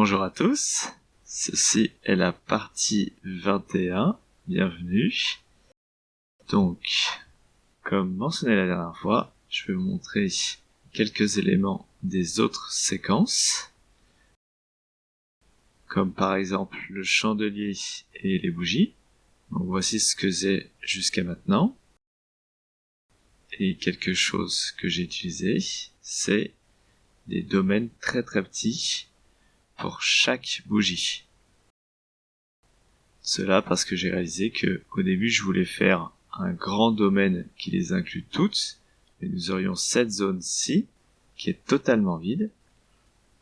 Bonjour à tous, ceci est la partie 21, bienvenue. Donc, comme mentionné la dernière fois, je vais vous montrer quelques éléments des autres séquences, comme par exemple le chandelier et les bougies. Donc voici ce que j'ai jusqu'à maintenant. Et quelque chose que j'ai utilisé, c'est des domaines très petits pour chaque bougie. Cela parce que j'ai réalisé que au début je voulais faire un grand domaine qui les inclut toutes, et nous aurions cette zone-ci qui est totalement vide.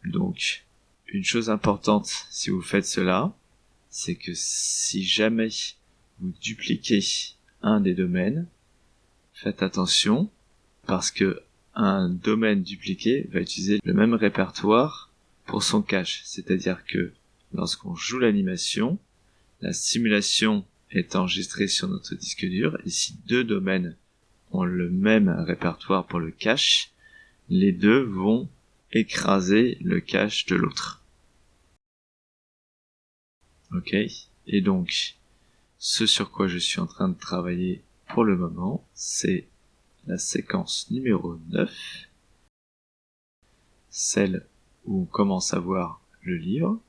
Donc une chose importante si vous faites cela, c'est que si jamais vous dupliquez un des domaines, faites attention parce que un domaine dupliqué va utiliser le même répertoire pour son cache, c'est-à-dire que lorsqu'on joue l'animation, la simulation est enregistrée sur notre disque dur, et si deux domaines ont le même répertoire pour le cache, les deux vont écraser le cache de l'autre. Ok? Et donc, ce sur quoi je suis en train de travailler pour le moment, c'est la séquence numéro 9, celle où on commence à voir le livre.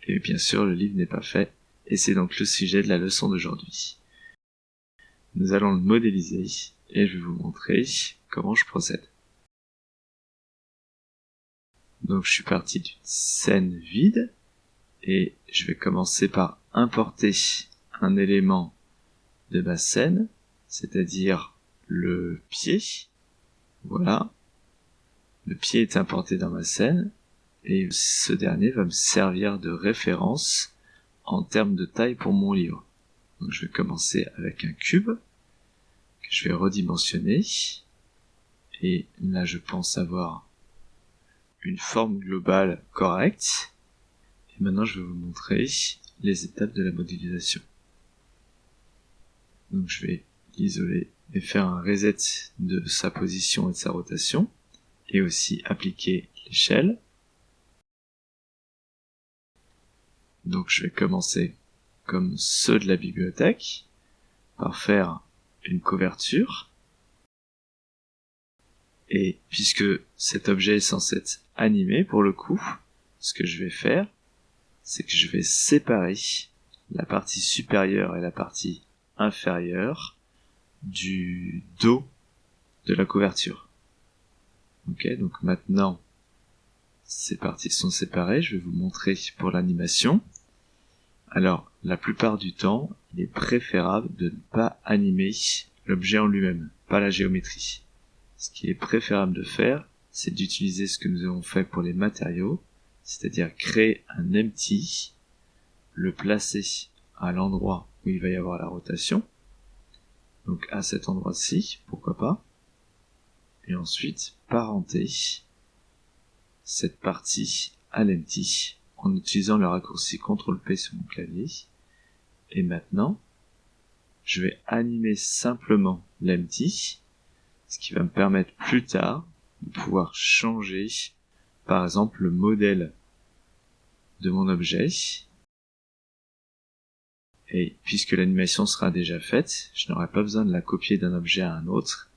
Et bien sûr, le livre n'est pas fait, et c'est donc le sujet de la leçon d'aujourd'hui. Nous allons le modéliser, et je vais vous montrer comment je procède. Donc je suis parti d'une scène vide, et je vais commencer par importer un élément de ma scène, c'est-à-dire le pied. Voilà. Le pied est importé dans ma scène, et ce dernier va me servir de référence en termes de taille pour mon livre. Donc je vais commencer avec un cube que je vais redimensionner, et là je pense avoir une forme globale correcte. Et maintenant je vais vous montrer les étapes de la modélisation. Donc je vais l'isoler et faire un reset de sa position et de sa rotation, et aussi appliquer l'échelle. Donc je vais commencer comme ceux de la bibliothèque par faire une couverture. Et puisque cet objet est censé être animé pour le coup, ce que je vais faire, c'est que je vais séparer la partie supérieure et la partie inférieure du dos de la couverture. Ok, donc maintenant ces parties sont séparées, je vais vous montrer pour l'animation. Alors, la plupart du temps, il est préférable de ne pas animer l'objet en lui-même, pas la géométrie. Ce qui est préférable de faire, c'est d'utiliser ce que nous avons fait pour les matériaux, c'est-à-dire créer un empty, le placer à l'endroit où il va y avoir la rotation, donc à cet endroit-ci, pourquoi pas, et ensuite parenter cette partie à l'empty en utilisant le raccourci CTRL-P sur mon clavier. Et maintenant, je vais animer simplement l'empty, ce qui va me permettre plus tard de pouvoir changer, par exemple, le modèle de mon objet. Et puisque l'animation sera déjà faite, je n'aurai pas besoin de la copier d'un objet à un autre.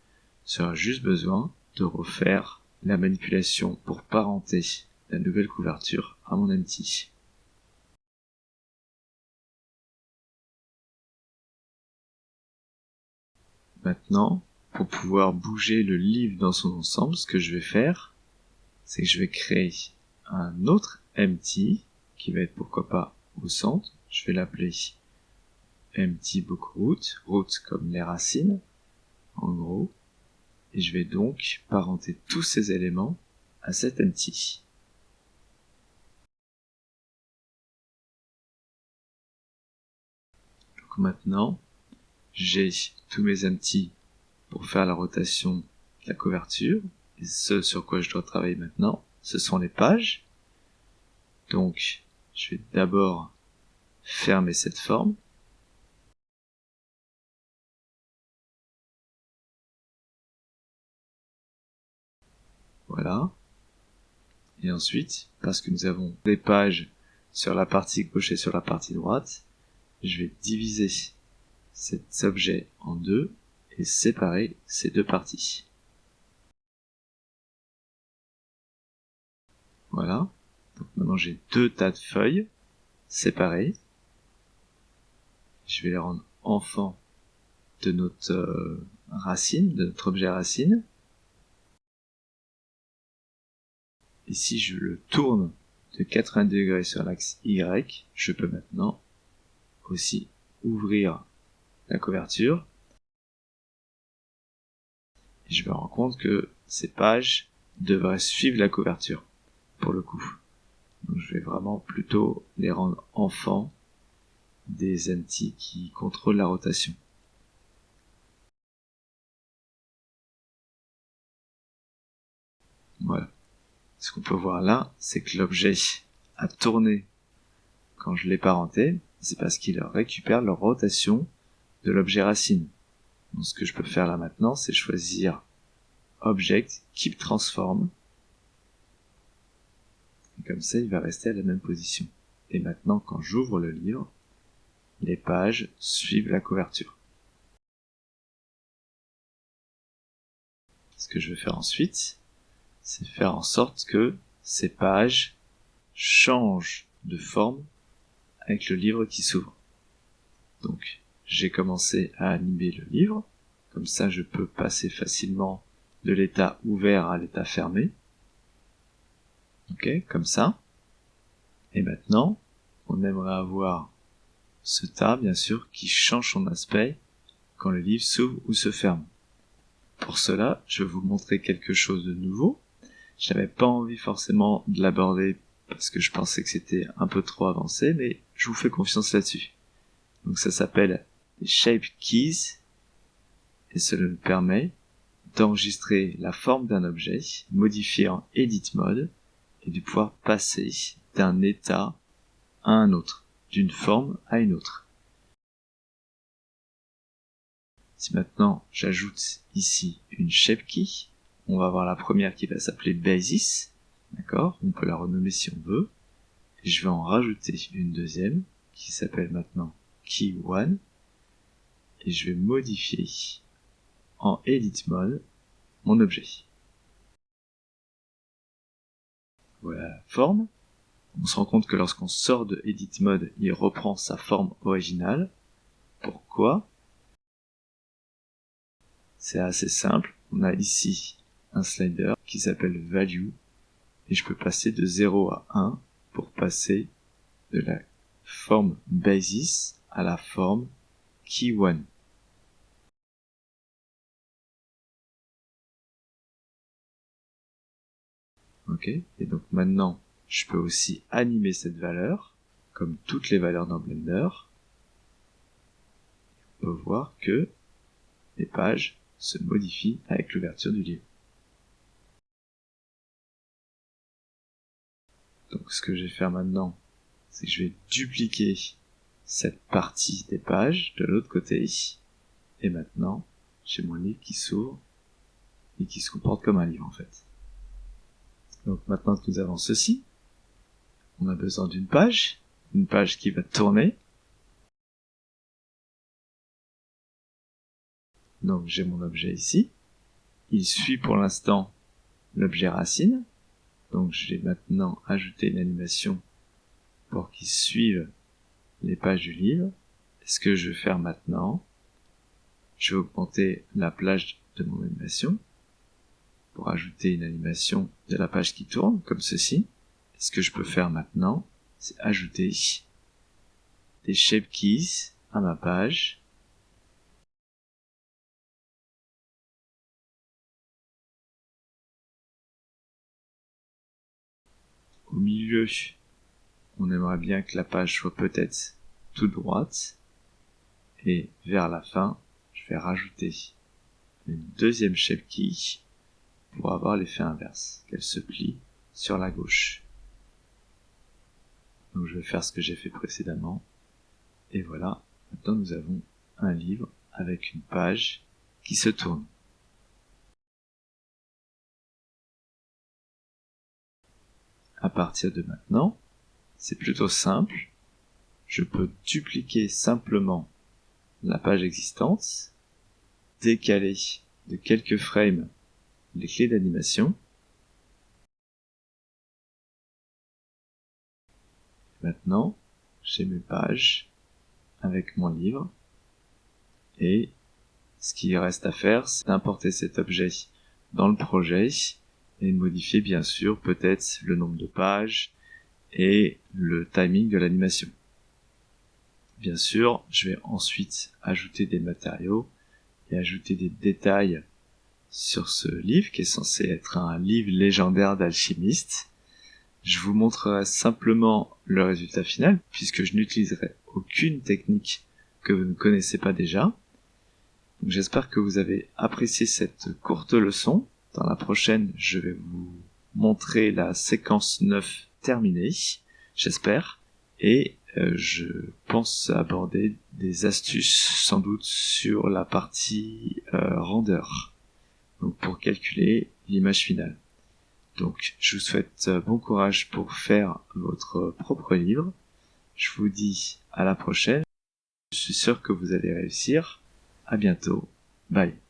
J'aurai juste besoin de refaire la manipulation pour parenter la nouvelle couverture à mon empty. Maintenant, pour pouvoir bouger le livre dans son ensemble, ce que je vais faire, c'est que je vais créer un autre empty qui va être pourquoi pas au centre. Je vais l'appeler empty book root, root comme les racines, en gros, et je vais donc parenter tous ces éléments à cet empty. Donc maintenant, j'ai tous mes empties pour faire la rotation de la couverture, et ce sur quoi je dois travailler maintenant, ce sont les pages. Donc, je vais d'abord fermer cette forme. Voilà. Et ensuite, parce que nous avons des pages sur la partie gauche et sur la partie droite, je vais diviser cet objet en deux et séparer ces deux parties. Voilà. Donc maintenant j'ai deux tas de feuilles séparées. Je vais les rendre enfants de notre racine, de notre objet racine. Et si je le tourne de 80 degrés sur l'axe Y, je peux maintenant aussi ouvrir la couverture. Et je me rends compte que ces pages devraient suivre la couverture, pour le coup. Donc je vais vraiment plutôt les rendre enfants des entités qui contrôlent la rotation. Voilà. Ce qu'on peut voir là, c'est que l'objet a tourné quand je l'ai parenté, c'est parce qu'il récupère la rotation de l'objet racine. Donc ce que je peux faire là maintenant, c'est choisir Object, Keep Transform. Et comme ça, il va rester à la même position. Et maintenant, quand j'ouvre le livre, les pages suivent la couverture. Ce que je vais faire ensuite, c'est faire en sorte que ces pages changent de forme avec le livre qui s'ouvre. Donc, j'ai commencé à animer le livre, comme ça je peux passer facilement de l'état ouvert à l'état fermé. Ok, comme ça. Et maintenant, on aimerait avoir ce tas, bien sûr, qui change son aspect quand le livre s'ouvre ou se ferme. Pour cela, je vais vous montrer quelque chose de nouveau. Je n'avais pas envie forcément de l'aborder parce que je pensais que c'était un peu trop avancé, mais je vous fais confiance là-dessus. Donc ça s'appelle les Shape Keys, et cela nous permet d'enregistrer la forme d'un objet, modifié en Edit Mode, et de pouvoir passer d'un état à un autre, d'une forme à une autre. Si maintenant j'ajoute ici une Shape Key, on va avoir la première qui va s'appeler Basis, d'accord, on peut la renommer si on veut, et je vais en rajouter une deuxième qui s'appelle maintenant Key 1, et je vais modifier en Edit Mode mon objet. Voilà la forme. On se rend compte que lorsqu'on sort de Edit Mode, il reprend sa forme originale. Pourquoi? C'est assez simple. On a ici un slider qui s'appelle Value, et je peux passer de 0 à 1 pour passer de la forme Basis à la forme Key 1. Ok, et donc maintenant, je peux aussi animer cette valeur, comme toutes les valeurs dans Blender. On peut voir que les pages se modifient avec l'ouverture du livre. Donc ce que je vais faire maintenant, c'est que je vais dupliquer cette partie des pages de l'autre côté, et maintenant, j'ai mon livre qui s'ouvre et qui se comporte comme un livre en fait. Donc maintenant que nous avons ceci, on a besoin d'une page qui va tourner. Donc j'ai mon objet ici, il suit pour l'instant l'objet racine, donc je vais maintenant ajouter une animation pour qu'il suive les pages du livre. Et ce que je vais faire maintenant, je vais augmenter la plage de mon animation pour ajouter une animation de la page qui tourne, comme ceci. Et ce que je peux faire maintenant, c'est ajouter des Shape Keys à ma page. Au milieu, on aimerait bien que la page soit peut-être toute droite. Et vers la fin, je vais rajouter une deuxième Shape Key pour avoir l'effet inverse, qu'elle se plie sur la gauche. Donc je vais faire ce que j'ai fait précédemment. Et voilà, maintenant nous avons un livre avec une page qui se tourne. à partir de maintenant, c'est plutôt simple. Je peux dupliquer simplement la page existante, décaler de quelques frames les clés d'animation. Maintenant, j'ai mes pages avec mon livre, et ce qu'il reste à faire, c'est d'importer cet objet dans le projet et de modifier bien sûr peut-être le nombre de pages et le timing de l'animation. Bien sûr, je vais ensuite ajouter des matériaux et ajouter des détails sur ce livre qui est censé être un livre légendaire d'alchimiste. Je vous montrerai simplement le résultat final puisque je n'utiliserai aucune technique que vous ne connaissez pas déjà. Donc, j'espère que vous avez apprécié cette courte leçon. Dans la prochaine, je vais vous montrer la séquence 9 terminée, j'espère, et je pense aborder des astuces sans doute sur la partie render, donc pour calculer l'image finale. Donc je vous souhaite bon courage pour faire votre propre livre. Je vous dis à la prochaine. Je suis sûr que vous allez réussir. À bientôt. Bye.